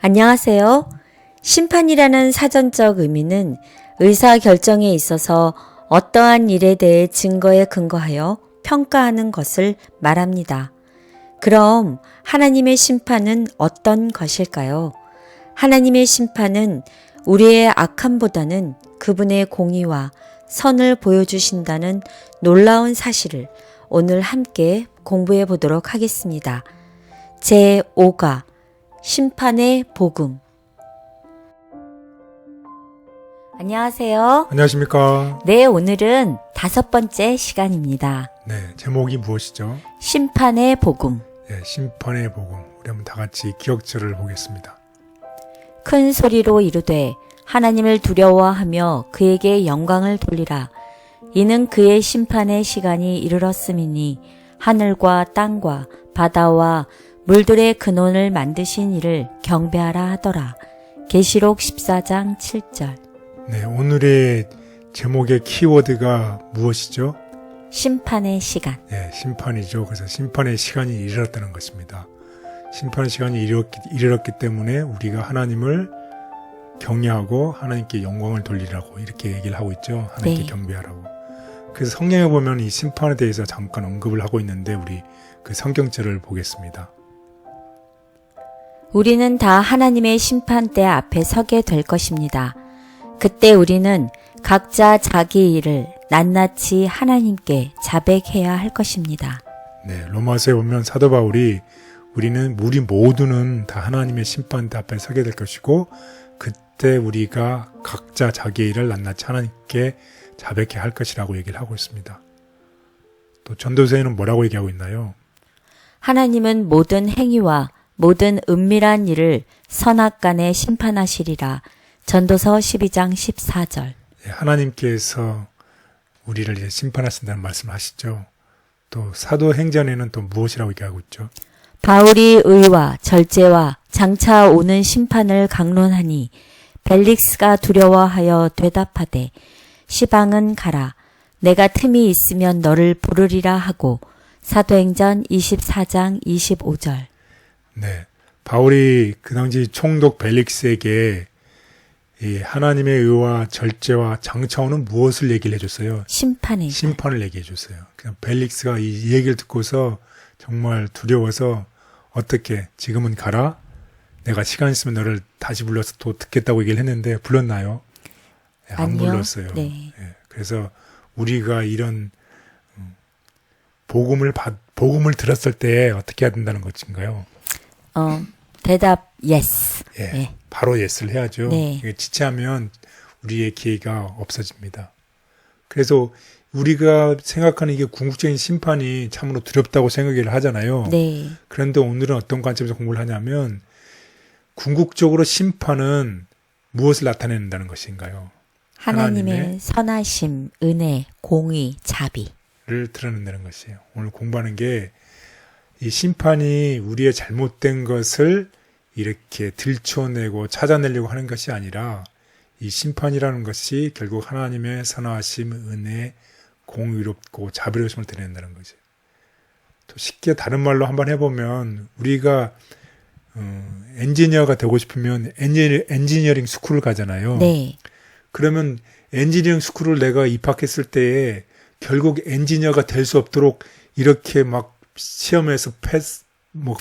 안녕하세요. 심판이라는 사전적 의미는 의사결정에 있어서 어떠한 일에 대해 증거에 근거하여 평가하는 것을 말합니다. 그럼 하나님의 심판은 어떤 것일까요? 하나님의 심판은 우리의 악함보다는 그분의 공의와 선을 보여주신다는 놀라운 사실을 오늘 함께 공부해 보도록 하겠습니다. 제5가 심판의 복음. 안녕하세요. 안녕하십니까. 네, 오늘은 5번째 시간입니다. 네, 제목이 무엇이죠? 심판의 복음. 네, 심판의 복음. 우리 한번 다 같이 기억절을 보겠습니다. 큰 소리로 이르되 하나님을 두려워하며 그에게 영광을 돌리라. 이는 그의 심판의 시간이 이르렀음이니 하늘과 땅과 바다와 물들의 근원을 만드신 이를 경배하라 하더라. 계시록 14장 7절. 네, 오늘의 제목의 키워드가 무엇이죠? 심판의 시간. 네, 심판이죠. 그래서 심판의 시간이 이르렀다는 것입니다. 심판의 시간이 이르렀기 때문에 우리가 하나님을 경외하고 하나님께 영광을 돌리라고 이렇게 얘기를 하고 있죠. 하나님께 네. 경배하라고. 그래서 성경에 보면 이 심판에 대해서 잠깐 언급을 하고 있는데 우리 그 성경절을 보겠습니다. 우리는 다 하나님의 심판대 앞에 서게 될 것입니다. 그때 우리는 각자 자기 일을 낱낱이 하나님께 자백해야 할 것입니다. 네, 로마서에 보면 사도 바울이 우리 모두는 다 하나님의 심판대 앞에 서게 될 것이고 그때 우리가 각자 자기의 일을 낱낱이 하나님께 자백해야 할 것이라고 얘기를 하고 있습니다. 또 전도서에는 뭐라고 얘기하고 있나요? 하나님은 모든 행위와 모든 은밀한 일을 선악간에 심판하시리라. 전도서 12장 14절. 네, 하나님께서 우리를 이제 심판하신다는 말씀을 하시죠. 또 사도행전에는 또 무엇이라고 얘기하고 있죠? 바울이 의와 절제와 장차 오는 심판을 강론하니 벨릭스가 두려워하여 대답하되 시방은 가라. 내가 틈이 있으면 너를 부르리라 하고 사도행전 24장 25절. 네, 바울이 그 당시 총독 벨릭스에게 이 하나님의 의와 절제와 장차 오는 무엇을 얘기를 해줬어요? 심판을 얘기해 줬어요. 그냥 벨릭스가 이 얘기를 듣고서 정말 두려워서 어떻게 지금은 가라? 내가 시간 있으면 너를 다시 불러서 또 듣겠다고 얘기를 했는데 불렀나요? 네, 안 아니요. 불렀어요. 네. 네, 그래서 우리가 이런 복음을 들었을 때 어떻게 해야 된다는 것인가요? 대답 yes. 예, 네. 바로 예스를 해야죠. 네. 이게 지체하면 우리의 기회가 없어집니다. 그래서 우리가 생각하는 이게 궁극적인 심판이 참으로 두렵다고 생각을 하잖아요. 네. 그런데 오늘은 어떤 관점에서 공부를 하냐면 궁극적으로 심판은 무엇을 나타낸다는 것인가요? 하나님의 선하심, 은혜, 공의, 자비. 를 드러낸다는 것이에요. 오늘 공부하는 게 이 심판이 우리의 잘못된 것을 이렇게 들춰내고 찾아내려고 하는 것이 아니라 이 심판이라는 것이 결국 하나님의 선하심, 은혜, 공의롭고 자비로움을 드러낸다는 거죠. 또 쉽게 다른 말로 한번 해보면 우리가 엔지니어가 되고 싶으면 엔지니어링 스쿨을 가잖아요. 네. 그러면 엔지니어링 스쿨을 내가 입학했을 때에 결국 엔지니어가 될 수 없도록 이렇게 막 시험에서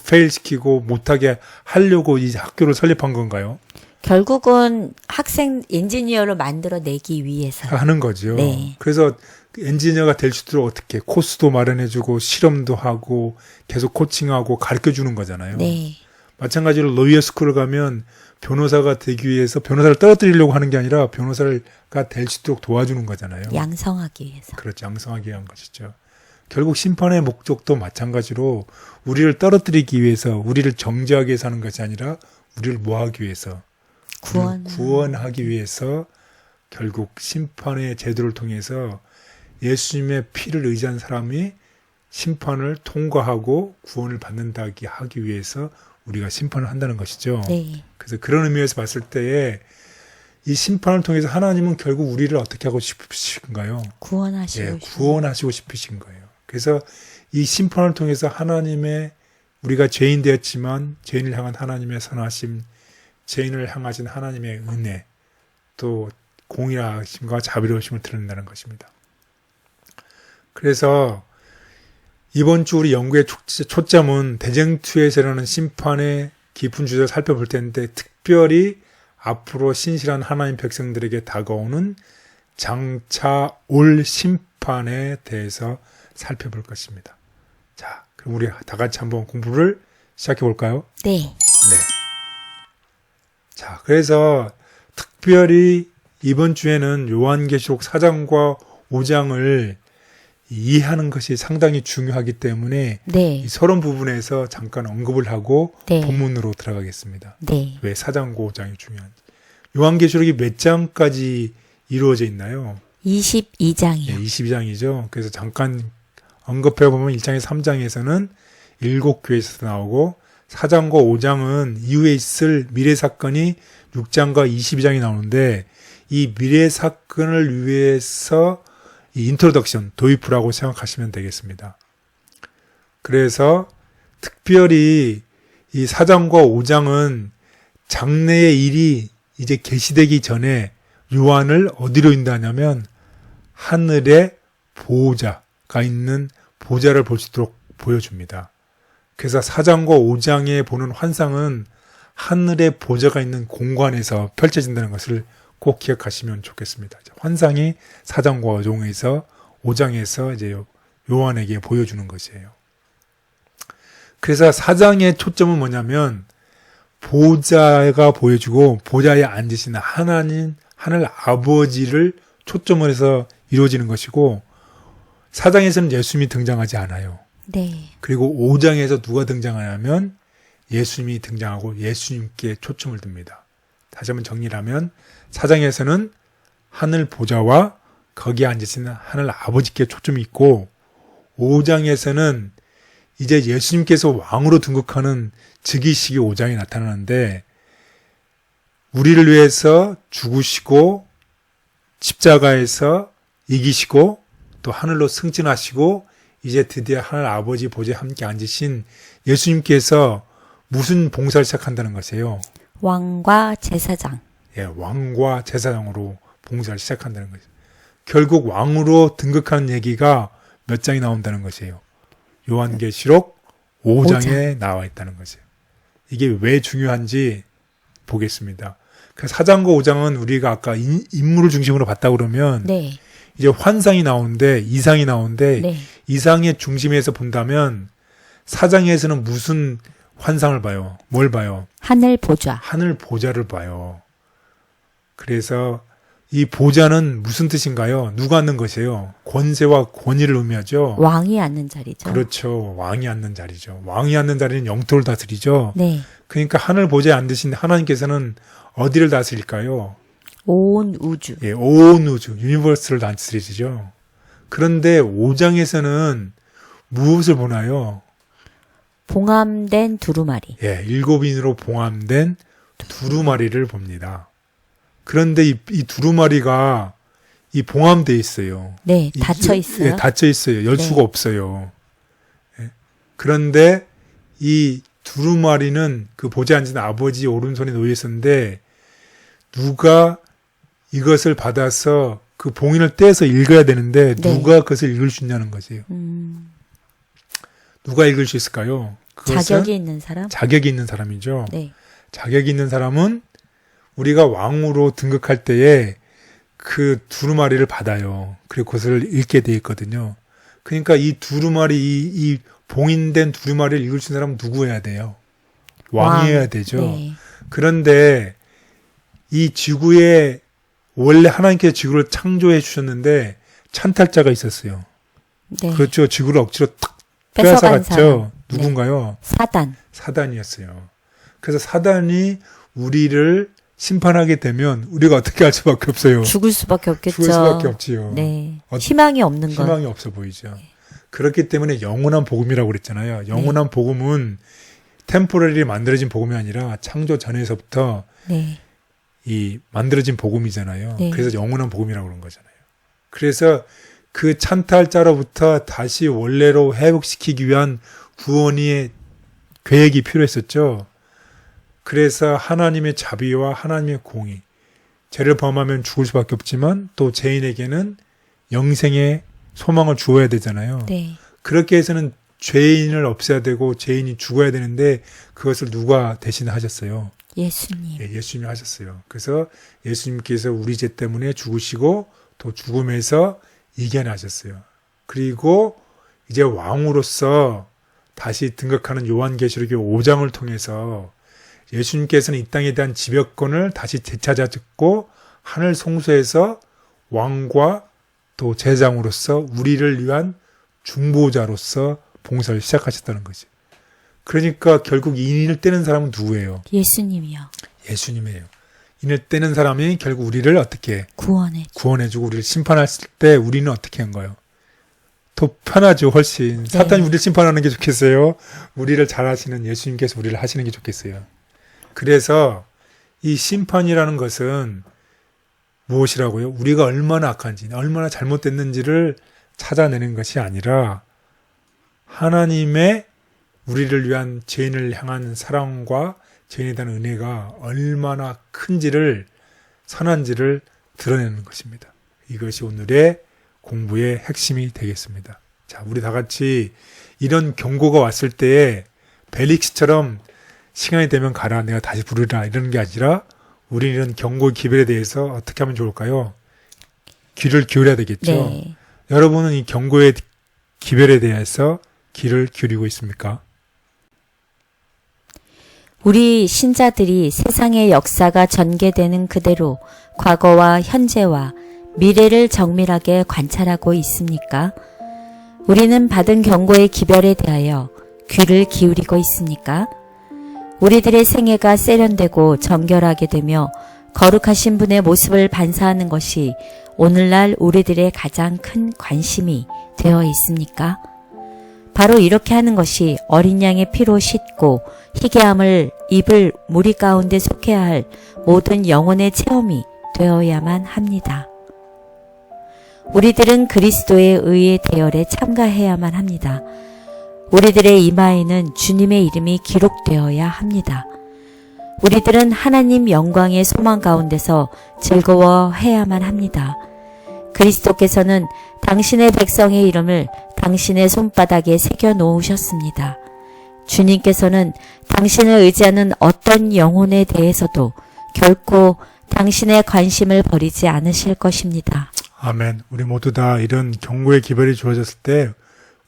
페일 시키고 못하게 하려고 이 학교를 설립한 건가요? 결국은 학생 엔지니어로 만들어내기 위해서. 하는 거죠. 네. 그래서 엔지니어가 될 수 있도록 어떻게 코스도 마련해주고 실험도 하고 계속 코칭하고 가르쳐주는 거잖아요. 네. 마찬가지로 로이어 스쿨을 가면 변호사가 되기 위해서 변호사를 떨어뜨리려고 하는 게 아니라 변호사가 될 수 있도록 도와주는 거잖아요. 양성하기 위해서. 그렇죠. 양성하기 위한 것이죠. 결국 심판의 목적도 마찬가지로 우리를 떨어뜨리기 위해서 우리를 정죄하기 위해서 하는 것이 아니라 우리를 뭐하기 위해서 구원하기 위해서 결국 심판의 제도를 통해서 예수님의 피를 의지한 사람이 심판을 통과하고 구원을 받는다기 하기 위해서 우리가 심판을 한다는 것이죠. 네. 그래서 그런 의미에서 봤을 때에 이 심판을 통해서 하나님은 결국 우리를 어떻게 하고 싶으신가요? 구원하시고 싶으신 거예요. 그래서 이 심판을 통해서 하나님의 우리가 죄인 되었지만 죄인을 향한 하나님의 선하심, 죄인을 향하신 하나님의 은혜, 또 공의하심과 자비로우심을 드러낸다는 것입니다. 그래서 이번 주 우리 연구의 초점은 대쟁투에서 일어나는 심판의 깊은 주제를 살펴볼 텐데, 특별히 앞으로 신실한 하나님 백성들에게 다가오는 장차 올 심판에 대해서 살펴볼 것입니다. 자, 그럼 우리 다 같이 한번 공부를 시작해 볼까요? 네. 네. 자, 그래서 특별히 이번 주에는 요한계시록 4장과 5장을 이해하는 것이 상당히 중요하기 때문에 네. 이 서론 부분에서 잠깐 언급을 하고 네. 본문으로 들어가겠습니다. 네. 왜 4장과 5장이 중요한지. 요한계시록이 몇 장까지 이루어져 있나요? 22장이요. 네, 22장이죠. 그래서 잠깐 언급해 보면 1장에서 3장에서는 7교회에서 나오고 4장과 5장은 이후에 있을 미래 사건이 6장과 22장이 나오는데, 이 미래 사건을 위해서 이 인트로덕션, 도입부라고 생각하시면 되겠습니다. 그래서 특별히 이 4장과 5장은 장래의 일이 이제 계시되기 전에 요한을 어디로 인도하냐면 하늘의 보호자가 있는 보좌를 볼 수 있도록 보여줍니다. 그래서 4장과 5장에 보는 환상은 하늘의 보좌가 있는 공간에서 펼쳐진다는 것을 꼭 기억하시면 좋겠습니다. 환상이 4장과 5장에서 이제 요한에게 보여주는 것이에요. 그래서 4장의 초점은 뭐냐면 보좌가 보여주고 보좌에 앉으신 하나님, 하늘 아버지를 초점으로 해서 이루어지는 것이고, 4장에서는 예수님이 등장하지 않아요. 네. 그리고 5장에서 누가 등장하냐면 예수님이 등장하고 예수님께 초점을 둡니다. 다시 한번 정리를 하면 4장에서는 하늘 보좌와 거기에 앉으시는 하늘 아버지께 초점이 있고, 5장에서는 이제 예수님께서 왕으로 등극하는 즉위식이 5장에 나타나는데, 우리를 위해서 죽으시고 십자가에서 이기시고 또 하늘로 승진하시고 이제 드디어 하늘 아버지 보좌에 함께 앉으신 예수님께서 무슨 봉사를 시작한다는 것이에요? 왕과 제사장. 예, 왕과 제사장으로 봉사를 시작한다는 것이에요. 결국 왕으로 등극하는 얘기가 몇 장이 나온다는 것이에요. 요한계시록 5장에 나와 있다는 것이에요. 이게 왜 중요한지 보겠습니다. 그래서 4장과 5장은 우리가 아까 인물을 중심으로 봤다 그러면 네. 이제 환상이 나오는데, 이상이 나오는데, 네. 이상의 중심에서 본다면 4장에서는 무슨 환상을 봐요? 뭘 봐요? 하늘 보좌. 하늘 보좌를 봐요. 그래서 이 보좌는 무슨 뜻인가요? 누가 앉는 것이에요? 권세와 권위를 의미하죠. 왕이 앉는 자리죠. 그렇죠. 왕이 앉는 자리죠. 왕이 앉는 자리는 영토를 다스리죠. 네. 그러니까 하늘 보좌에 앉으신 하나님께서는 어디를 다스릴까요? 온 우주. 예, 온 우주, 유니버스를 다스리시죠. 그런데 5장에서는 무엇을 보나요? 봉함된 두루마리. 예, 7인으로 봉함된 두루마리를 봅니다. 그런데 이 두루마리가 이 봉함되어 있어요. 네, 닫혀 있어요. 예, 닫혀 있어요. 열 네. 수가 없어요. 예. 그런데 이 두루마리는 그 보좌에 앉은 아버지 오른손에 놓여 있었는데, 누가 이것을 받아서 그 봉인을 떼서 읽어야 되는데 네. 누가 그것을 읽을 수 있냐는 것이에요. 누가 읽을 수 있을까요? 그것은 자격이 있는 사람? 자격이 있는 사람이죠. 네. 자격이 있는 사람은 우리가 왕으로 등극할 때에 그 두루마리를 받아요. 그리고 그것을 읽게 돼 있거든요. 그러니까 이 두루마리, 이 봉인된 두루마리를 읽을 수 있는 사람은 누구여야 돼요? 왕이어야 되죠. 네. 그런데 이 지구에 원래 하나님께서 지구를 창조해 주셨는데 찬탈자가 있었어요. 네. 그렇죠. 지구를 억지로 탁 뺏어간 빼앗아갔죠. 사람. 누군가요? 사단. 사단이었어요. 그래서 사단이 우리를 심판하게 되면 우리가 어떻게 할 수밖에 없어요. 죽을 수밖에 없겠죠. 죽을 수밖에 없지요. 네. 희망이 없는 것. 희망이 없어 보이죠. 그렇기 때문에 영원한 복음이라고 그랬잖아요. 영원한 복음은 템포럴리 만들어진 복음이 아니라 창조 전에서부터 네. 이 만들어진 복음이잖아요. 네. 그래서 영원한 복음이라고 그런 거잖아요. 그래서 그 찬탈자로부터 다시 원래로 회복시키기 위한 구원의 계획이 필요했었죠. 그래서 하나님의 자비와 하나님의 공의, 죄를 범하면 죽을 수밖에 없지만 또 죄인에게는 영생의 소망을 주어야 되잖아요. 네. 그렇게 해서는 죄인을 없애야 되고 죄인이 죽어야 되는데 그것을 누가 대신 하셨어요? 예수님. 예, 예수님이 하셨어요. 그래서 예수님께서 우리 죄 때문에 죽으시고 또 죽음에서 이겨나셨어요. 그리고 이제 왕으로서 다시 등극하는 요한계시록의 5장을 통해서 예수님께서는 이 땅에 대한 지배권을 다시 되찾아듣고 하늘 송수에서 왕과 또 제장으로서 우리를 위한 중보자로서 봉사를 시작하셨다는 거죠. 그러니까 결국 인을 떼는 사람은 누구예요? 예수님이요. 예수님이에요. 인을 떼는 사람이 결국 우리를 어떻게 구원해주고 우리를 심판했을 때 우리는 어떻게 한 거예요? 더 편하죠, 훨씬. 네. 사탄이 우리를 심판하는 게 좋겠어요? 우리를 잘하시는 예수님께서 우리를 하시는 게 좋겠어요? 그래서 이 심판이라는 것은 무엇이라고요? 우리가 얼마나 악한지, 얼마나 잘못됐는지를 찾아내는 것이 아니라 하나님의 우리를 위한 죄인을 향한 사랑과 죄인에 대한 은혜가 얼마나 큰지를, 선한지를 드러내는 것입니다. 이것이 오늘의 공부의 핵심이 되겠습니다. 자, 우리 다 같이 이런 경고가 왔을 때에 벨릭스처럼 시간이 되면 가라, 내가 다시 부르라 이러는 게 아니라 우리는 이런 경고 기별에 대해서 어떻게 하면 좋을까요? 귀를 기울여야 되겠죠. 네. 여러분은 이 경고의 기별에 대해서 귀를 기울이고 있습니까? 우리 신자들이 세상의 역사가 전개되는 그대로 과거와 현재와 미래를 정밀하게 관찰하고 있습니까? 우리는 받은 경고의 기별에 대하여 귀를 기울이고 있습니까? 우리들의 생애가 세련되고 정결하게 되며 거룩하신 분의 모습을 반사하는 것이 오늘날 우리들의 가장 큰 관심이 되어 있습니까? 바로 이렇게 하는 것이 어린 양의 피로 씻고 희귀함을 입을 무리 가운데 속해야 할 모든 영혼의 체험이 되어야만 합니다. 우리들은 그리스도의 의의 대열에 참가해야만 합니다. 우리들의 이마에는 주님의 이름이 기록되어야 합니다. 우리들은 하나님 영광의 소망 가운데서 즐거워해야만 합니다. 그리스도께서는 당신의 백성의 이름을 당신의 손바닥에 새겨 놓으셨습니다. 주님께서는 당신을 의지하는 어떤 영혼에 대해서도 결코 당신의 관심을 버리지 않으실 것입니다. 아멘. 우리 모두 다 이런 경고의 기별이 주어졌을 때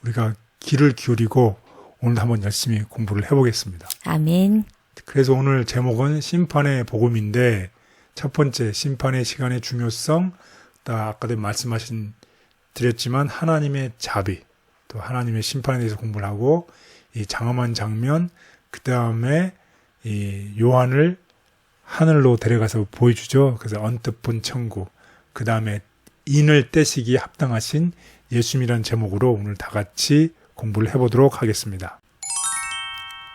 우리가 귀를 기울이고 오늘 한번 열심히 공부를 해보겠습니다. 아멘. 그래서 오늘 제목은 심판의 복음인데 첫 번째 심판의 시간의 중요성, 또 아까도 드렸지만 하나님의 자비, 또 하나님의 심판에 대해서 공부를 하고 이 장엄한 장면, 그 다음에 이 요한을 하늘로 데려가서 보여주죠. 그래서 언뜻 본 천국, 그 다음에 인을 떼시기에 합당하신 예수님이라는 제목으로 오늘 다 같이 공부를 해보도록 하겠습니다.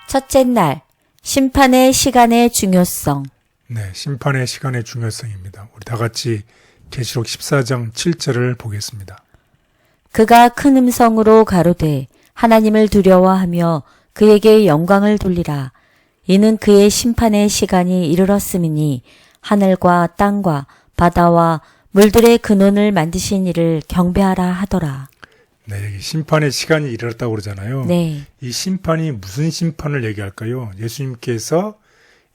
첫째 날, 심판의 시간의 중요성. 네, 심판의 시간의 중요성입니다. 우리 다 같이 계시록 14장 7절을 보겠습니다. 그가 큰 음성으로 가로되 하나님을 두려워하며 그에게 영광을 돌리라. 이는 그의 심판의 시간이 이르렀음이니 하늘과 땅과 바다와 물들의 근원을 만드신 이를 경배하라 하더라. 네, 여기 심판의 시간이 이르렀다고 그러잖아요. 네. 이 심판이 무슨 심판을 얘기할까요? 예수님께서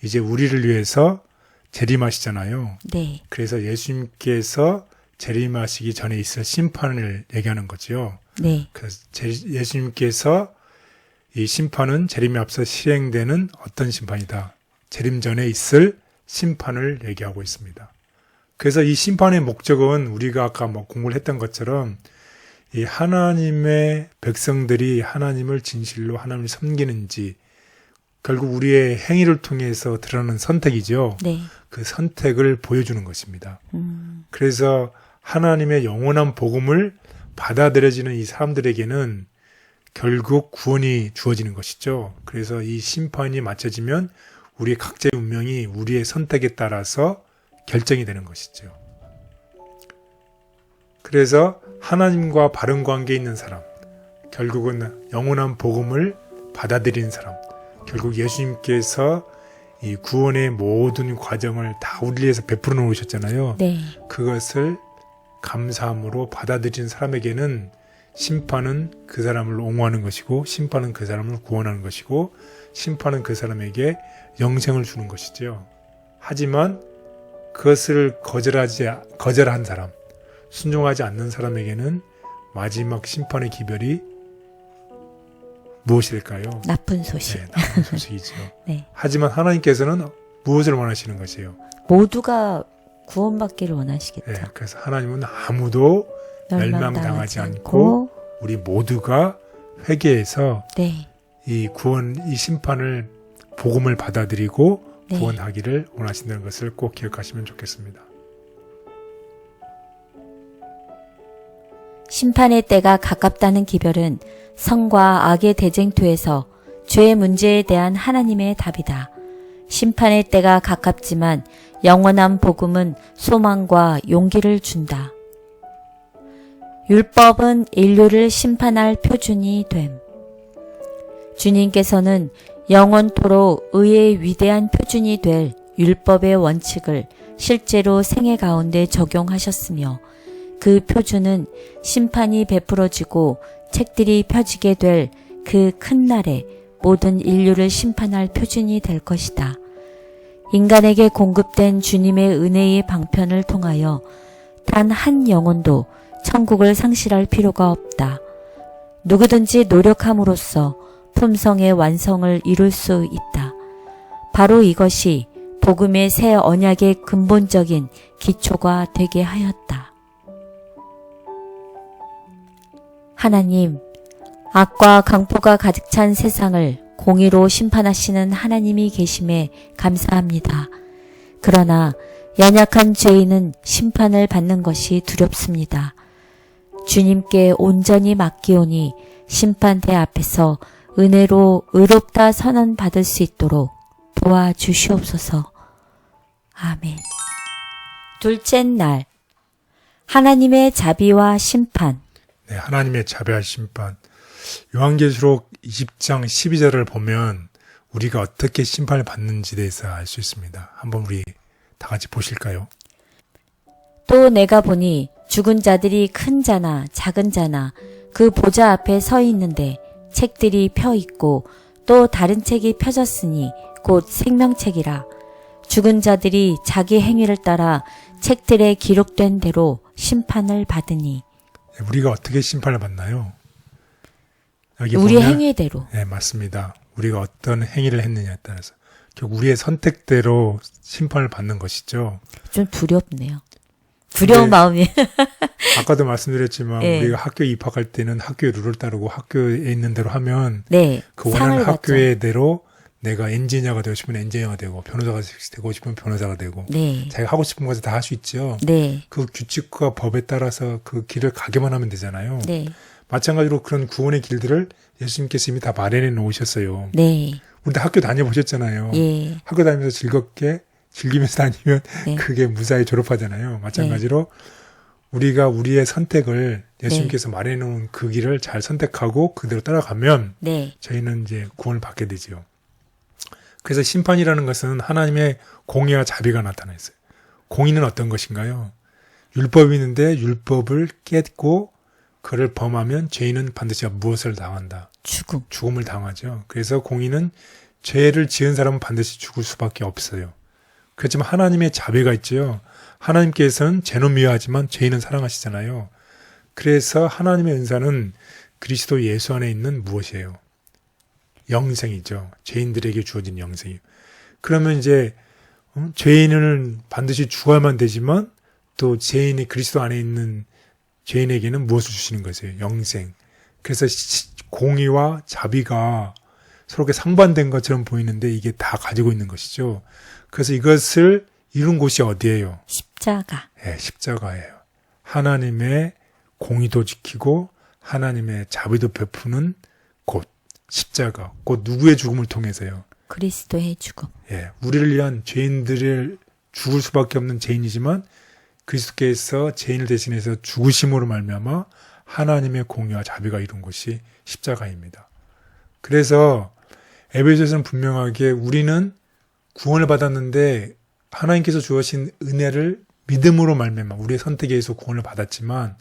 이제 우리를 위해서 재림하시잖아요. 네. 그래서 예수님께서 재림하시기 전에 있을 심판을 얘기하는 거죠. 네. 그래서 예수님께서 이 심판은 재림에 앞서 시행되는 어떤 심판이다. 재림 전에 있을 심판을 얘기하고 있습니다. 그래서 이 심판의 목적은 우리가 아까 공부를 했던 것처럼 이 하나님의 백성들이 하나님을 진실로 하나님을 섬기는지 결국 우리의 행위를 통해서 드러나는 선택이죠. 네. 그 선택을 보여주는 것입니다. 그래서 하나님의 영원한 복음을 받아들여지는 이 사람들에게는 결국 구원이 주어지는 것이죠. 그래서 이 심판이 맞춰지면 우리의 각자의 운명이 우리의 선택에 따라서 결정이 되는 것이죠. 그래서 하나님과 바른 관계에 있는 사람, 결국은 영원한 복음을 받아들이는 사람, 결국 예수님께서 이 구원의 모든 과정을 다 우리 위해서 베풀어 놓으셨잖아요. 네. 그것을 감사함으로 받아들인 사람에게는 심판은 그 사람을 옹호하는 것이고, 심판은 그 사람을 구원하는 것이고, 심판은 그 사람에게 영생을 주는 것이죠. 하지만 그것을 거절한 사람, 순종하지 않는 사람에게는 마지막 심판의 기별이 무엇일까요? 나쁜 소식. 네, 나쁜 소식이죠. 네. 하지만 하나님께서는 무엇을 원하시는 것이에요? 모두가 구원받기를 원하시겠죠. 네, 그래서 하나님은 아무도 멸망당하지 않고 우리 모두가 회개해서 네. 이 심판을 복음을 받아들이고 네. 구원하기를 원하신다는 것을 꼭 기억하시면 좋겠습니다. 심판의 때가 가깝다는 기별은 성과 악의 대쟁투에서 죄의 문제에 대한 하나님의 답이다. 심판의 때가 가깝지만 영원한 복음은 소망과 용기를 준다. 율법은 인류를 심판할 표준이 됨. 주님께서는 영원토록 의의 위대한 표준이 될 율법의 원칙을 실제로 생애 가운데 적용하셨으며 그 표준은 심판이 베풀어지고 책들이 펴지게 될 그 큰 날에 모든 인류를 심판할 표준이 될 것이다. 인간에게 공급된 주님의 은혜의 방편을 통하여 단 한 영혼도 천국을 상실할 필요가 없다. 누구든지 노력함으로써 품성의 완성을 이룰 수 있다. 바로 이것이 복음의 새 언약의 근본적인 기초가 되게 하였다. 하나님, 악과 강포가 가득 찬 세상을 공의로 심판하시는 하나님이 계심에 감사합니다. 그러나 연약한 죄인은 심판을 받는 것이 두렵습니다. 주님께 온전히 맡기오니 심판대 앞에서 은혜로 의롭다 선언 받을 수 있도록 도와주시옵소서. 아멘. 둘째 날, 하나님의 자비와 심판. 네, 하나님의 자비와 심판. 요한계시록 20장 12절을 보면 우리가 어떻게 심판을 받는지에 대해서 알 수 있습니다. 한번 우리 다 같이 보실까요? 또 내가 보니 죽은 자들이 큰 자나 작은 자나 그 보좌 앞에 서 있는데 책들이 펴 있고 또 다른 책이 펴졌으니 곧 생명책이라. 죽은 자들이 자기 행위를 따라 책들에 기록된 대로 심판을 받으니. 네, 우리가 어떻게 심판을 받나요? 여기 우리 보면, 행위대로. 네, 맞습니다. 우리가 어떤 행위를 했느냐에 따라서 결국 우리의 선택대로 심판을 받는 것이죠. 좀 두렵네요. 두려운 네. 마음이. 아까도 말씀드렸지만 네. 우리가 학교에 입학할 때는 학교의 룰을 따르고 학교에 있는 대로 하면 네. 그 원하는 상을 받죠. 학교의 대로 내가 엔지니어가 되고 싶으면 엔지니어가 되고 변호사가 되고 싶으면 변호사가 되고 네. 자기가 하고 싶은 것을 다 할 수 있죠. 네. 그 규칙과 법에 따라서 그 길을 가기만 하면 되잖아요. 네. 마찬가지로 그런 구원의 길들을 예수님께서 이미 다 마련해 놓으셨어요. 네. 우리도 학교 다녀보셨잖아요. 예. 학교 다니면서 즐기면서 다니면 네. 그게 무사히 졸업하잖아요. 마찬가지로 우리가 우리의 선택을 예수님께서 네. 마련해 놓은 그 길을 잘 선택하고 그대로 따라가면 네. 저희는 이제 구원을 받게 되지요. 그래서 심판이라는 것은 하나님의 공의와 자비가 나타나 있어요. 공의는 어떤 것인가요? 율법이 있는데 율법을 깼고 그를 범하면 죄인은 반드시 무엇을 당한다? 죽음. 죽음을 당하죠. 그래서 공의는 죄를 지은 사람은 반드시 죽을 수밖에 없어요. 그렇지만 하나님의 자비가 있죠. 하나님께서는 죄는 미워하지만 죄인은 사랑하시잖아요. 그래서 하나님의 은사는 그리스도 예수 안에 있는 무엇이에요? 영생이죠. 죄인들에게 주어진 영생이에요. 그러면 이제 죄인은 반드시 죽어야만 되지만 또 죄인이 그리스도 안에 있는 죄인에게는 무엇을 주시는 것이에요? 영생. 그래서 공의와 자비가 서로 상반된 것처럼 보이는데 이게 다 가지고 있는 것이죠. 그래서 이것을 이룬 곳이 어디예요? 십자가. 네, 십자가예요. 하나님의 공의도 지키고 하나님의 자비도 베푸는 곳, 십자가. 곧 누구의 죽음을 통해서요? 그리스도의 죽음. 예, 우리를 위한 죄인들을 죽을 수밖에 없는 죄인이지만 그리스도께서 죄인을 대신해서 죽으심으로 말미암아 하나님의 공의와 자비가 이룬 것이 십자가입니다. 그래서 에베소서는 분명하게 우리는 구원을 받았는데 하나님께서 주어진 은혜를 믿음으로 말미암아 우리의 선택에 의해서 구원을 받았지만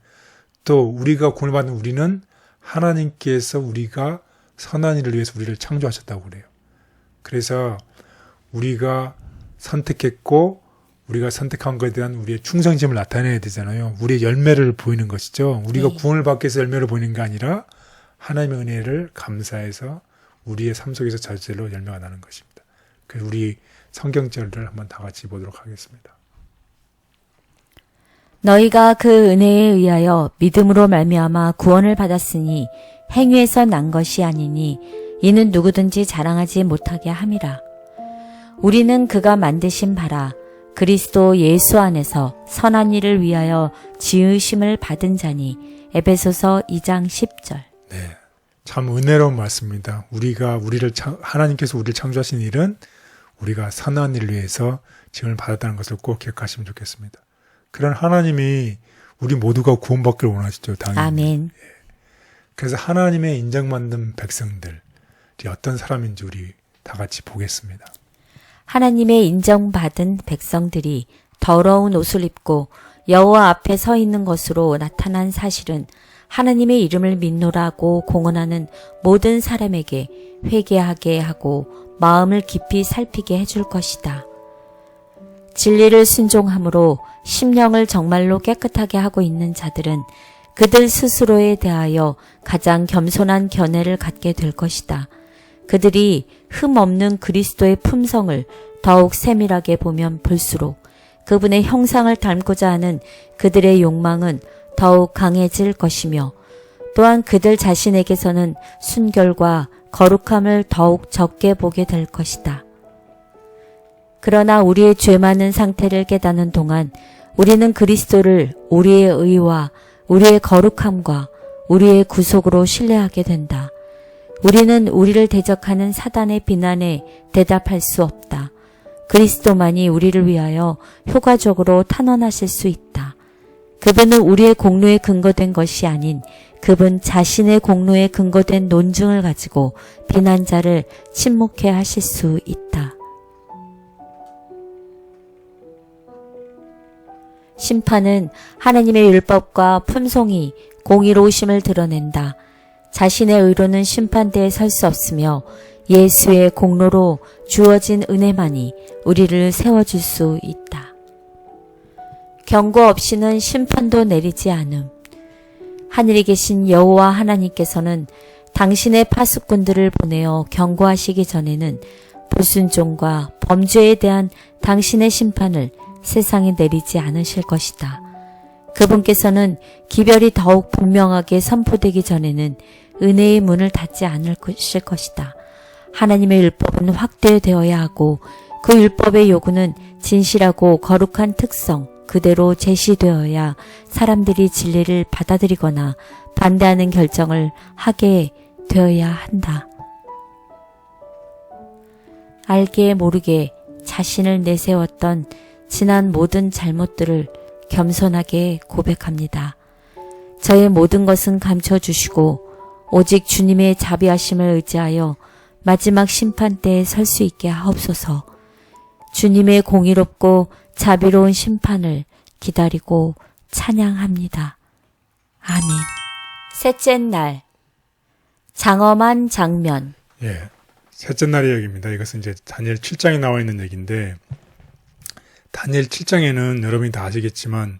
또 우리가 구원을 받은 우리는 하나님께서 우리가 선한 일을 위해서 우리를 창조하셨다고 그래요. 그래서 우리가 선택했고 우리가 선택한 것에 대한 우리의 충성심을 나타내야 되잖아요. 우리의 열매를 보이는 것이죠. 우리가 네. 구원을 받기 위해서 열매를 보이는 게 아니라 하나님의 은혜를 감사해서 우리의 삶 속에서 자주로 열매가 나는 것입니다. 그래서 우리 성경절을 한번 다 같이 보도록 하겠습니다. 너희가 그 은혜에 의하여 믿음으로 말미암아 구원을 받았으니 행위에서 난 것이 아니니 이는 누구든지 자랑하지 못하게 함이라. 우리는 그가 만드신 바라 그리스도 예수 안에서 선한 일을 위하여 지으심을 받은 자니 에베소서 2장 10절. 네, 참 은혜로운 말씀입니다. 하나님께서 우리를 창조하신 일은 우리가 선한 일을 위해서 지음을 받았다는 것을 꼭 기억하시면 좋겠습니다. 그런 하나님이 우리 모두가 구원받기를 원하시죠. 당연히. 아멘. 그래서 하나님의 인정받는 백성들이 어떤 사람인지 우리 다 같이 보겠습니다. 하나님의 인정받은 백성들이 더러운 옷을 입고 여호와 앞에 서 있는 것으로 나타난 사실은 하나님의 이름을 믿노라고 공언하는 모든 사람에게 회개하게 하고 마음을 깊이 살피게 해줄 것이다. 진리를 순종함으로 심령을 정말로 깨끗하게 하고 있는 자들은 그들 스스로에 대하여 가장 겸손한 견해를 갖게 될 것이다. 그들이 흠 없는 그리스도의 품성을 더욱 세밀하게 보면 볼수록 그분의 형상을 닮고자 하는 그들의 욕망은 더욱 강해질 것이며 또한 그들 자신에게서는 순결과 거룩함을 더욱 적게 보게 될 것이다. 그러나 우리의 죄 많은 상태를 깨닫는 동안 우리는 그리스도를 우리의 의와 우리의 거룩함과 우리의 구속으로 신뢰하게 된다. 우리는 우리를 대적하는 사단의 비난에 대답할 수 없다. 그리스도만이 우리를 위하여 효과적으로 탄원하실 수 있다. 그분은 우리의 공로에 근거된 것이 아닌 그분 자신의 공로에 근거된 논증을 가지고 비난자를 침묵해 하실 수 있다. 심판은 하나님의 율법과 품성이 공의로우심을 드러낸다. 자신의 의로는 심판대에 설 수 없으며 예수의 공로로 주어진 은혜만이 우리를 세워줄 수 있다. 경고 없이는 심판도 내리지 않음. 하늘에 계신 여호와 하나님께서는 당신의 파수꾼들을 보내어 경고하시기 전에는 불순종과 범죄에 대한 당신의 심판을 세상에 내리지 않으실 것이다. 그분께서는 기별이 더욱 분명하게 선포되기 전에는 은혜의 문을 닫지 않으실 것이다. 하나님의 율법은 확대되어야 하고 그 율법의 요구는 진실하고 거룩한 특성 그대로 제시되어야 사람들이 진리를 받아들이거나 반대하는 결정을 하게 되어야 한다. 알게 모르게 자신을 내세웠던 지난 모든 잘못들을 겸손하게 고백합니다. 저의 모든 것은 감춰주시고 오직 주님의 자비하심을 의지하여 마지막 심판대에 설 수 있게 하옵소서. 주님의 공의롭고 자비로운 심판을 기다리고 찬양합니다. 아멘. 셋째 날 장엄한 장면. 예, 셋째 날의 얘기입니다. 이것은 이제 다니엘 7장에 나와 있는 얘기인데 다니엘 7장에는 여러분이 다 아시겠지만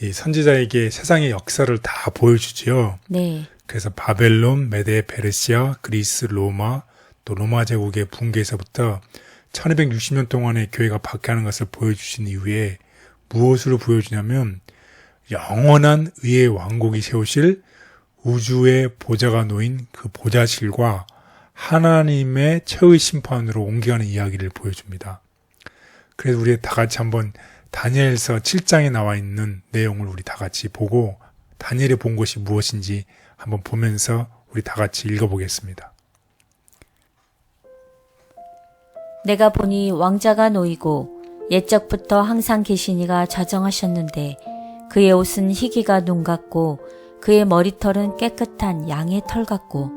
이 선지자에게 세상의 역사를 다 보여주지요. 네. 그래서 바벨론, 메데, 페르시아, 그리스, 로마, 또 로마 제국의 붕괴에서부터 1260년 동안의 교회가 박해하는 것을 보여주신 이후에 무엇으로 보여주냐면 영원한 의의 왕국이 세우실 우주의 보좌가 놓인 그 보좌실과 하나님의 최후의 심판으로 옮겨가는 이야기를 보여줍니다. 그래서 우리 다 같이 한번 다니엘서 7장에 나와 있는 내용을 우리 다 같이 보고 다니엘이 본 것이 무엇인지 한번 보면서 우리 다 같이 읽어보겠습니다. 내가 보니 왕자가 놓이고 옛적부터 항상 계시니가 좌정하셨는데 그의 옷은 희기가 눈 같고 그의 머리털은 깨끗한 양의 털 같고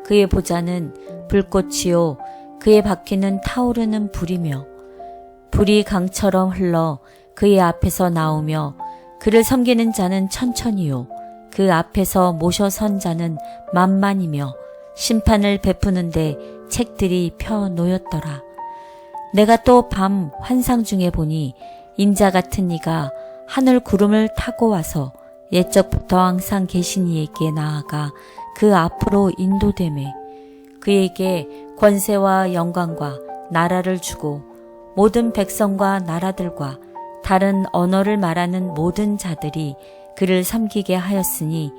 그의 보좌는 불꽃이요 그의 바퀴는 타오르는 불이며 불이 강처럼 흘러 그의 앞에서 나오며 그를 섬기는 자는 천천히요 그 앞에서 모셔 선 자는 만만이며 심판을 베푸는데 책들이 펴 놓였더라. 내가 또 밤 환상 중에 보니 인자 같은 이가 하늘 구름을 타고 와서 옛적부터 항상 계신 이에게 나아가 그 앞으로 인도되매 그에게 권세와 영광과 나라를 주고 모든 백성과 나라들과 다른 언어를 말하는 모든 자들이 그를 섬기게 하였으니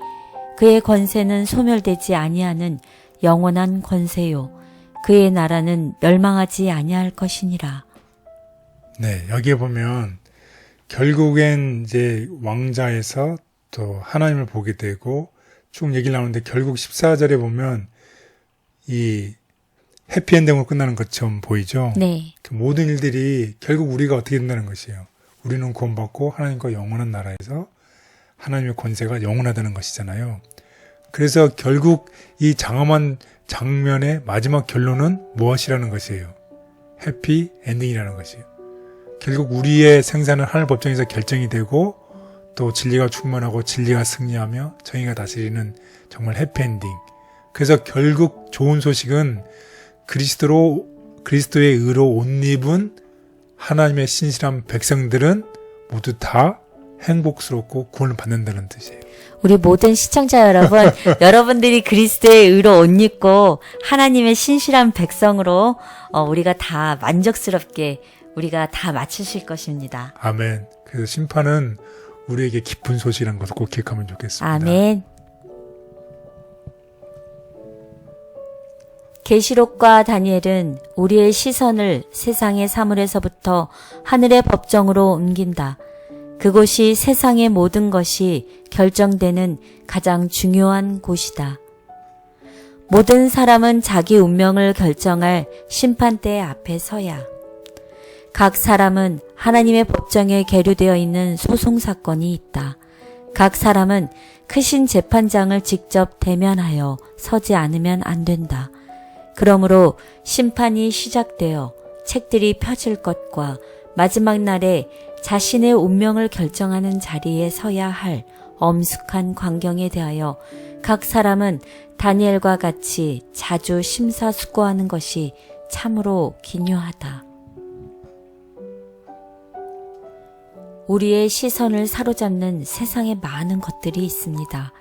그의 권세는 소멸되지 아니하는 영원한 권세요 그의 나라는 멸망하지 아니할 것이니라. 네, 여기에 보면 결국엔 이제 왕자에서 또 하나님을 보게 되고 쭉 얘기를 나오는데 결국 14절에 보면 이 해피엔딩으로 끝나는 것처럼 보이죠? 네. 그 모든 일들이 결국 우리가 어떻게 된다는 것이에요. 우리는 구원받고 하나님과 영원한 나라에서 하나님의 권세가 영원하다는 것이잖아요. 그래서 결국 이 장엄한 장면의 마지막 결론은 무엇이라는 것이에요. 해피 엔딩이라는 것이에요. 결국 우리의 생사는 하늘 법정에서 결정이 되고 또 진리가 충만하고 진리가 승리하며 정의가 다스리는 정말 해피엔딩. 그래서 결국 좋은 소식은 그리스도의 의로 옷 입은 하나님의 신실한 백성들은 모두 다 행복스럽고 구원을 받는다는 뜻이에요. 우리 모든 시청자 여러분, 여러분들이 그리스도의 의로 옷 입고 하나님의 신실한 백성으로 우리가 다 만족스럽게 우리가 다 마치실 것입니다. 아멘. 그래서 심판은 우리에게 기쁜 소식이라는 것을 꼭 기억하면 좋겠습니다. 아멘. 계시록과 다니엘은 우리의 시선을 세상의 사물에서부터 하늘의 법정으로 옮긴다. 그곳이 세상의 모든 것이 결정되는 가장 중요한 곳이다. 모든 사람은 자기 운명을 결정할 심판대 앞에 서야. 각 사람은 하나님의 법정에 계류되어 있는 소송사건이 있다. 각 사람은 크신 재판장을 직접 대면하여 서지 않으면 안 된다. 그러므로 심판이 시작되어 책들이 펴질 것과 마지막 날에 자신의 운명을 결정하는 자리에 서야 할 엄숙한 광경에 대하여 각 사람은 다니엘과 같이 자주 심사숙고하는 것이 참으로 기묘하다. 우리의 시선을 사로잡는 세상에 많은 것들이 있습니다.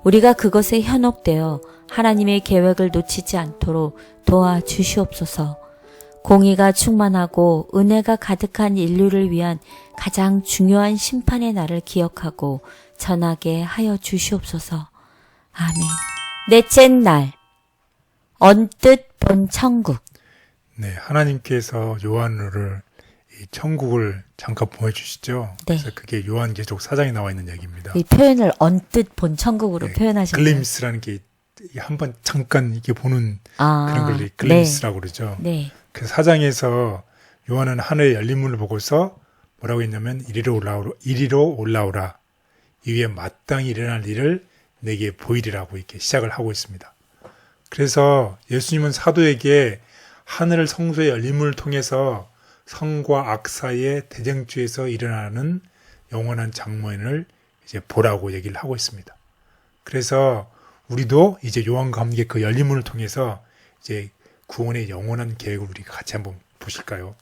우리가 그것에 현혹되어 하나님의 계획을 놓치지 않도록 도와주시옵소서. 공의가 충만하고 은혜가 가득한 인류를 위한 가장 중요한 심판의 날을 기억하고 전하게 하여 주시옵소서. 아멘. 넷째 날, 언뜻 본 천국. 네, 하나님께서 요한을 이 천국을 잠깐 보여주시죠. 네. 그래서 그게 요한계시록 4장에 나와 있는 얘기입니다. 이 표현을 언뜻 본 천국으로 네, 표현하셨네요. 글림스라는 게 한번 잠깐 이렇게 보는 그런 걸 글림스라고 그러죠. 네. 그래서 4장에서 요한은 하늘의 열린 문을 보고서 뭐라고 했냐면 이리로 올라오라. 이위에 마땅히 일어날 일을 내게 보이리라고 이렇게 시작을 하고 있습니다. 그래서 예수님은 사도에게 하늘 성소의 열린 문을 통해서 성과 악 사이의 대쟁주에서 일어나는 영원한 장면을 이제 보라고 얘기를 하고 있습니다. 그래서 우리도 이제 요한과 함께 그 열린 문을 통해서 이제 구원의 영원한 계획을 우리가 같이 한번 보실까요?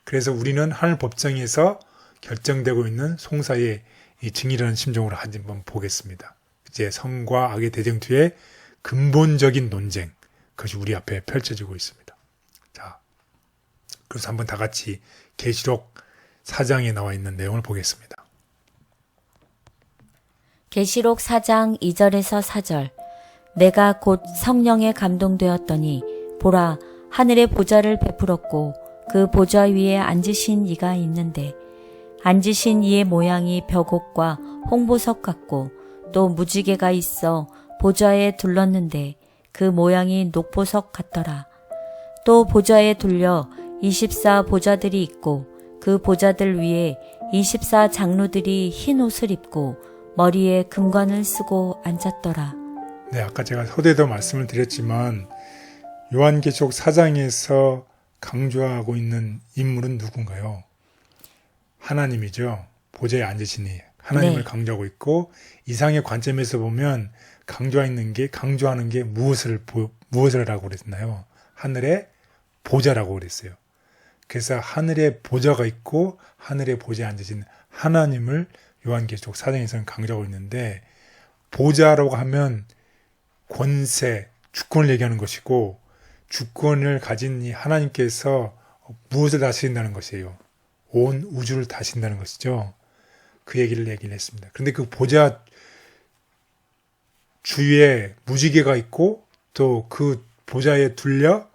그래서 우리는 하늘 법정에서 결정되고 있는 송사의 이 증이라는 심정으로 한번 보겠습니다. 이제 성과 악의 대쟁투의 근본적인 논쟁, 그것이 우리 앞에 펼쳐지고 있습니다. 자, 그래서 한번 다 같이 계시록 4장에 나와 있는 내용을 보겠습니다. 계시록 4장 2절에서 4절. 내가 곧 성령에 감동되었더니 보라 하늘의 보좌를 베풀었고 그 보좌 위에 앉으신 이가 있는데 앉으신 이의 모양이 벽옥과 홍보석 같고 또 무지개가 있어 보좌에 둘렀는데 그 모양이 녹보석 같더라. 또 보좌에 둘려 24 보좌들이 있고 그 보좌들 위에 24 장로들이 흰 옷을 입고 머리에 금관을 쓰고 앉았더라. 네, 아까 제가 서두에도 말씀을 드렸지만 요한계시록 4장에서 강조하고 있는 인물은 누군가요? 하나님이죠. 보좌에 앉으시니 하나님을 네. 강조하고 있고, 이상의 관점에서 보면 강조하는 게 무엇을 하라고 그랬나요? 하늘의 보좌라고 그랬어요. 그래서 하늘에 보좌가 있고 하늘에 보좌에 앉으신 하나님을 요한계시록 4장에서는 강조하고 있는데, 보좌라고 하면 권세, 주권을 얘기하는 것이고, 주권을 가진 이 하나님께서 무엇을 다스린다는 것이에요? 온 우주를 다스린다는 것이죠. 그 얘기를 했습니다. 그런데 그 보좌 주위에 무지개가 있고, 또 그 보좌에 둘려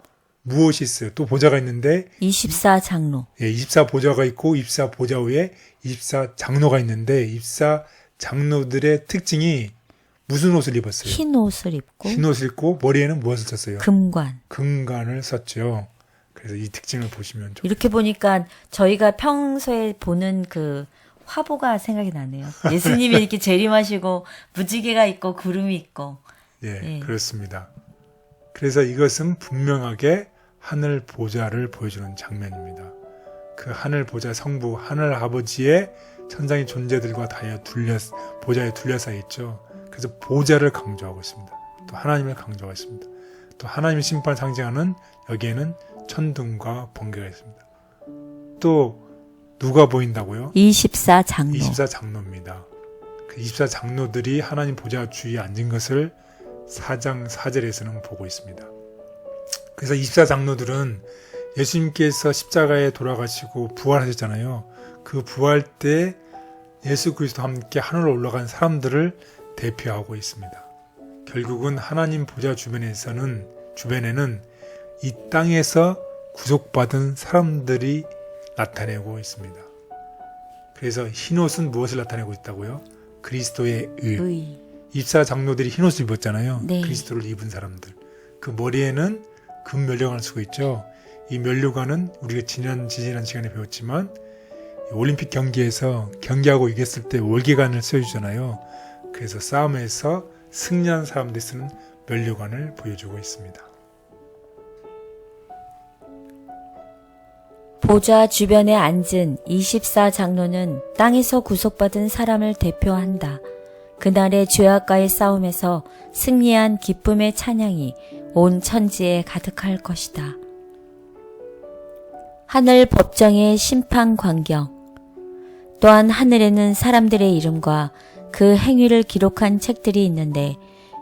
무엇이 있어요? 또 보좌가 있는데 24장로. 24보좌가 있고 24보좌 위에 24장로가 있는데, 24장로들의 특징이 무슨 옷을 입었어요? 흰 옷을 입고 흰 옷을 입고 머리에는 무엇을 썼어요? 금관. 금관을 썼죠. 그래서 이 특징을 보시면 좋겠어요. 이렇게 보니까 저희가 평소에 보는 그 화보가 생각이 나네요. 예수님이 이렇게 재림하시고 무지개가 있고 구름이 있고. 예, 예. 그렇습니다. 그래서 이것은 분명하게 하늘 보좌를 보여주는 장면입니다. 그 하늘 보좌 성부, 하늘 아버지의 천상의 존재들과 보좌에 둘러싸여 있죠. 그래서 보좌를 강조하고 있습니다. 또 하나님을 강조하고 있습니다. 또 하나님의 심판을 상징하는 여기에는 천둥과 번개가 있습니다. 또 누가 보인다고요? 24장로. 24장로입니다. 그 24장로들이 하나님 보좌 주위에 앉은 것을 4장 4절에서는 보고 있습니다. 그래서 24장로들은 예수님께서 십자가에 돌아가시고 부활하셨잖아요. 그 부활 때 예수 그리스도와 함께 하늘로 올라간 사람들을 대표하고 있습니다. 결국은 하나님 보좌 주변에는 이 땅에서 구속받은 사람들이 나타내고 있습니다. 그래서 흰옷은 무엇을 나타내고 있다고요? 그리스도의 의. 24장로들이 흰옷을 입었잖아요. 네. 그리스도를 입은 사람들. 그 머리에는 금 면류관을 쓰고 있죠. 이 면류관은 우리가 지난 시간에 배웠지만 올림픽 경기에서 경기하고 이겼을 때 월계관을 써주잖아요. 그래서 싸움에서 승리한 사람들이 쓰는 면류관을 보여주고 있습니다. 보좌 주변에 앉은 24장로는 땅에서 구속받은 사람을 대표한다. 그날의 죄악과의 싸움에서 승리한 기쁨의 찬양이 온 천지에 가득할 것이다. 하늘 법정의 심판 광경. 또한 하늘에는 사람들의 이름과 그 행위를 기록한 책들이 있는데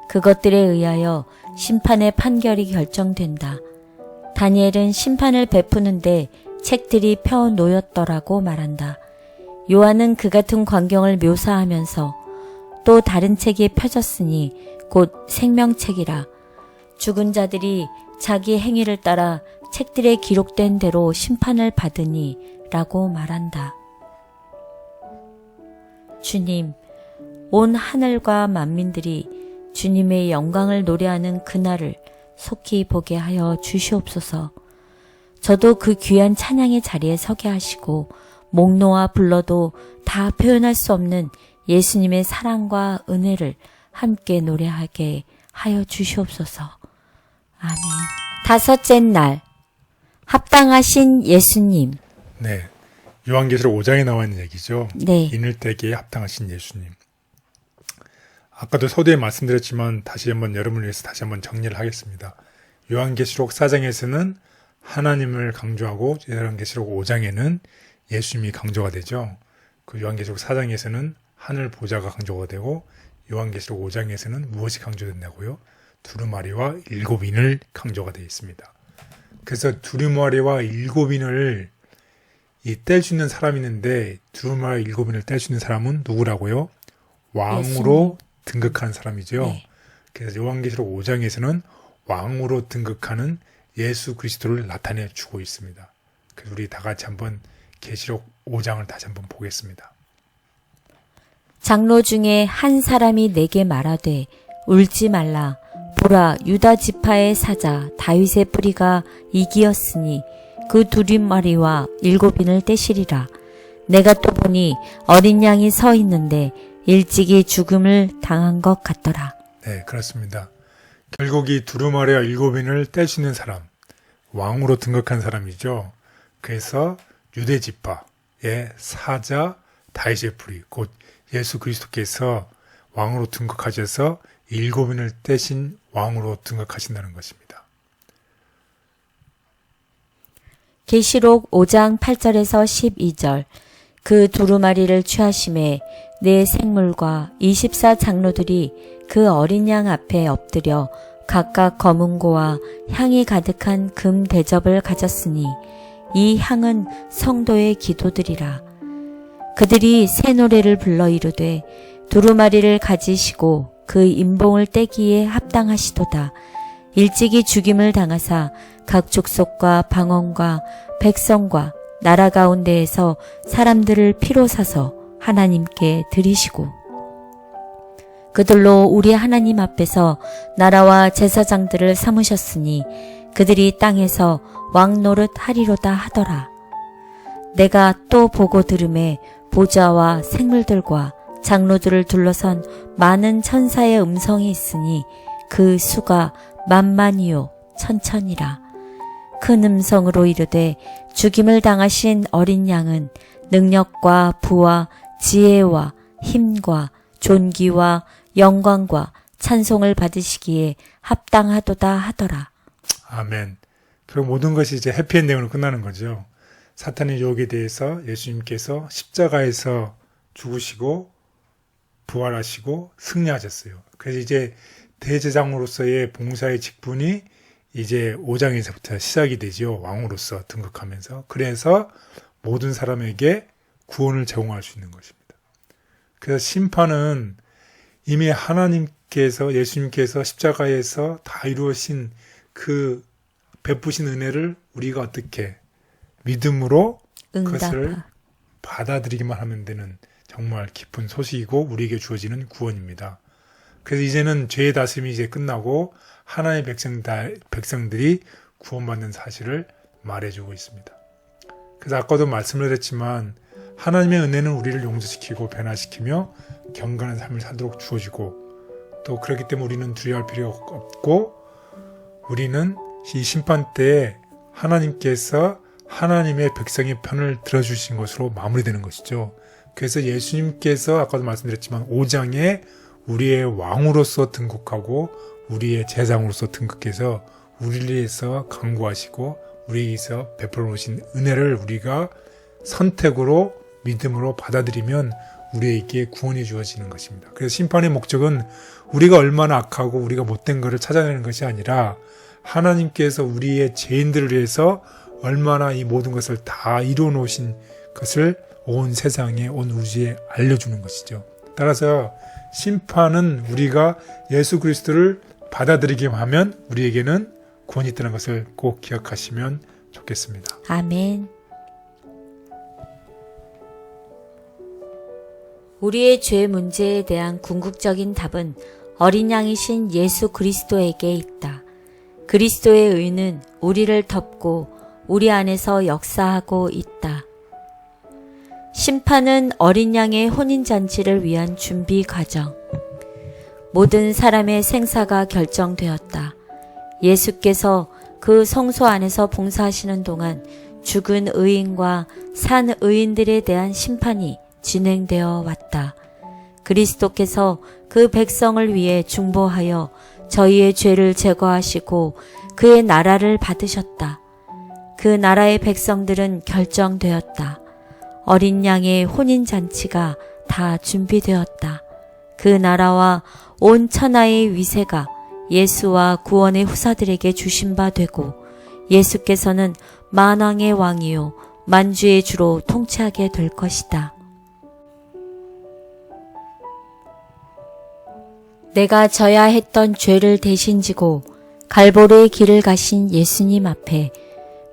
그것들에 의하여 심판의 판결이 결정된다. 다니엘은 심판을 베푸는데 책들이 펴 놓였더라고 말한다. 요한은 그 같은 광경을 묘사하면서 또 다른 책이 펴졌으니 곧 생명책이라. 죽은 자들이 자기 행위를 따라 책들에 기록된 대로 심판을 받으니 라고 말한다. 주님, 온 하늘과 만민들이 주님의 영광을 노래하는 그날을 속히 보게 하여 주시옵소서. 저도 그 귀한 찬양의 자리에 서게 하시고 목 놓아 불러도 다 표현할 수 없는 예수님의 사랑과 은혜를 함께 노래하게 하여 주시옵소서. 아멘. 다섯째 날, 합당하신 예수님. 네, 요한계시록 5장에 나와 있는 얘기죠. 네. 인을때기에 합당하신 예수님. 아까도 서두에 말씀드렸지만 다시 한번 여러분을 위해서 다시 한번 정리를 하겠습니다. 요한계시록 4장에서는 하나님을 강조하고 요한계시록 5장에는 예수님이 강조가 되죠. 그 요한계시록 4장에서는 하늘 보좌가 강조가 되고 요한계시록 5장에서는 무엇이 강조된다고요? 두루마리와 7인을 강조가 되어 있습니다. 그래서 두루마리와 7인을 뗄 수 있는 사람이 있는데 두루마리 7인을 뗄 수 있는 사람은 누구라고요? 왕으로 등극한 사람이죠. 네. 그래서 요한계시록 5장에서는 왕으로 등극하는 예수 그리스도를 나타내 주고 있습니다. 그래서 우리 다 같이 한번 계시록 5장을 다시 한번 보겠습니다. 장로 중에 한 사람이 내게 말하되 울지 말라. 보라, 유다 지파의 사자 다윗의 뿌리가 이기었으니 그 두루마리와 7인을 떼시리라. 내가 또 보니 어린 양이 서 있는데 일찍이 죽음을 당한 것 같더라. 네, 그렇습니다. 결국 이 두루마리와 7인을 뗄 수 있는 사람, 왕으로 등극한 사람이죠. 그래서 유대 지파의 사자 다윗의 뿌리, 곧 예수 그리스도께서 왕으로 등극하셔서 7인을 떼신 왕으로 등극하신다는 것입니다. 계시록 5장 8절에서 12절 그 두루마리를 취하심에 네 생물과 24장로들이 그 어린 양 앞에 엎드려 각각 검은고와 향이 가득한 금 대접을 가졌으니 이 향은 성도의 기도들이라. 그들이 새 노래를 불러 이르되 두루마리를 가지시고 그 임봉을 떼기에 합당하시도다. 일찍이 죽임을 당하사 각 족속과 방언과 백성과 나라 가운데에서 사람들을 피로 사서 하나님께 드리시고 그들로 우리 하나님 앞에서 나라와 제사장들을 삼으셨으니 그들이 땅에서 왕 노릇 하리로다 하더라. 내가 또 보고 들음에 보좌와 생물들과 장로들을 둘러선 많은 천사의 음성이 있으니 그 수가 만만이요 천천이라. 큰 음성으로 이르되 죽임을 당하신 어린 양은 능력과 부와 지혜와 힘과 존귀와 영광과 찬송을 받으시기에 합당하도다 하더라. 아멘. 그럼 모든 것이 이제 해피엔딩으로 끝나는 거죠. 사탄의 유혹에 대해서 예수님께서 십자가에서 죽으시고 부활하시고 승리하셨어요. 그래서 이제 대제사장으로서의 봉사의 직분이 이제 5장에서부터 시작이 되죠. 왕으로서 등극하면서. 그래서 모든 사람에게 구원을 제공할 수 있는 것입니다. 그래서 심판은 이미 하나님께서 예수님께서 십자가에서 다 이루어진 그 베푸신 은혜를 우리가 어떻게 믿음으로 그것을 받아들이기만 하면 되는 정말 깊은 소식이고 우리에게 주어지는 구원입니다. 그래서 이제는 죄의 다스림이 이제 끝나고 하나님의 백성들이 구원받는 사실을 말해주고 있습니다. 그래서 아까도 말씀을 했지만 하나님의 은혜는 우리를 용서시키고 변화시키며 경건한 삶을 살도록 주어지고 또 그렇기 때문에 우리는 두려워할 필요가 없고 우리는 이 심판 때에 하나님께서 하나님의 백성의 편을 들어주신 것으로 마무리되는 것이죠. 그래서 예수님께서 아까도 말씀드렸지만 5장에 우리의 왕으로서 등극하고 우리의 제사장으로서 등극해서 우리를 위해서 강구하시고 우리에게서 베풀어 놓으신 은혜를 우리가 선택으로 믿음으로 받아들이면 우리에게 구원이 주어지는 것입니다. 그래서 심판의 목적은 우리가 얼마나 악하고 우리가 못된 것을 찾아내는 것이 아니라 하나님께서 우리의 죄인들을 위해서 얼마나 이 모든 것을 다 이루어 놓으신 것을 온 세상에 온 우주에 알려주는 것이죠. 따라서 심판은 우리가 예수 그리스도를 받아들이기만 하면 우리에게는 구원이 있다는 것을 꼭 기억하시면 좋겠습니다. 아멘. 우리의 죄 문제에 대한 궁극적인 답은 어린 양이신 예수 그리스도에게 있다. 그리스도의 의는 우리를 덮고 우리 안에서 역사하고 있다. 심판은 어린 양의 혼인잔치를 위한 준비 과정. 모든 사람의 생사가 결정되었다. 예수께서 그 성소 안에서 봉사하시는 동안 죽은 의인과 산 의인들에 대한 심판이 진행되어 왔다. 그리스도께서 그 백성을 위해 중보하여 저희의 죄를 제거하시고 그의 나라를 받으셨다. 그 나라의 백성들은 결정되었다. 어린 양의 혼인잔치가 다 준비되었다. 그 나라와 온 천하의 위세가 예수와 구원의 후사들에게 주신 바 되고 예수께서는 만왕의 왕이요 만주의 주로 통치하게 될 것이다. 내가 져야 했던 죄를 대신 지고 갈보리의 길을 가신 예수님 앞에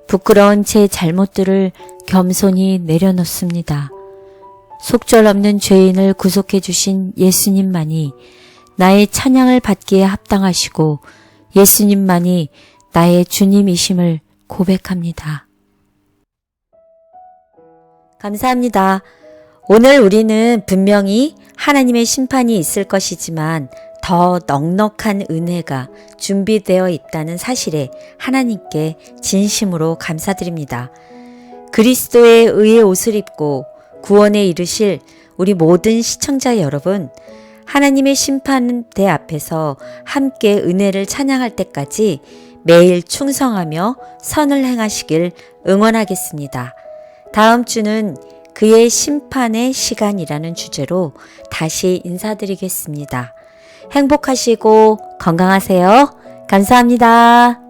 부끄러운 제 잘못들을 겸손히 내려놓습니다. 속절없는 죄인을 구속해 주신 예수님만이 나의 찬양을 받기에 합당하시고 예수님만이 나의 주님이심을 고백합니다. 감사합니다. 오늘 우리는 분명히 하나님의 심판이 있을 것이지만 더 넉넉한 은혜가 준비되어 있다는 사실에 하나님께 진심으로 감사드립니다. 그리스도의 의의 옷을 입고 구원에 이르실 우리 모든 시청자 여러분, 하나님의 심판대 앞에서 함께 은혜를 찬양할 때까지 매일 충성하며 선을 행하시길 응원하겠습니다. 다음 주는 그의 심판의 시간이라는 주제로 다시 인사드리겠습니다. 행복하시고 건강하세요. 감사합니다.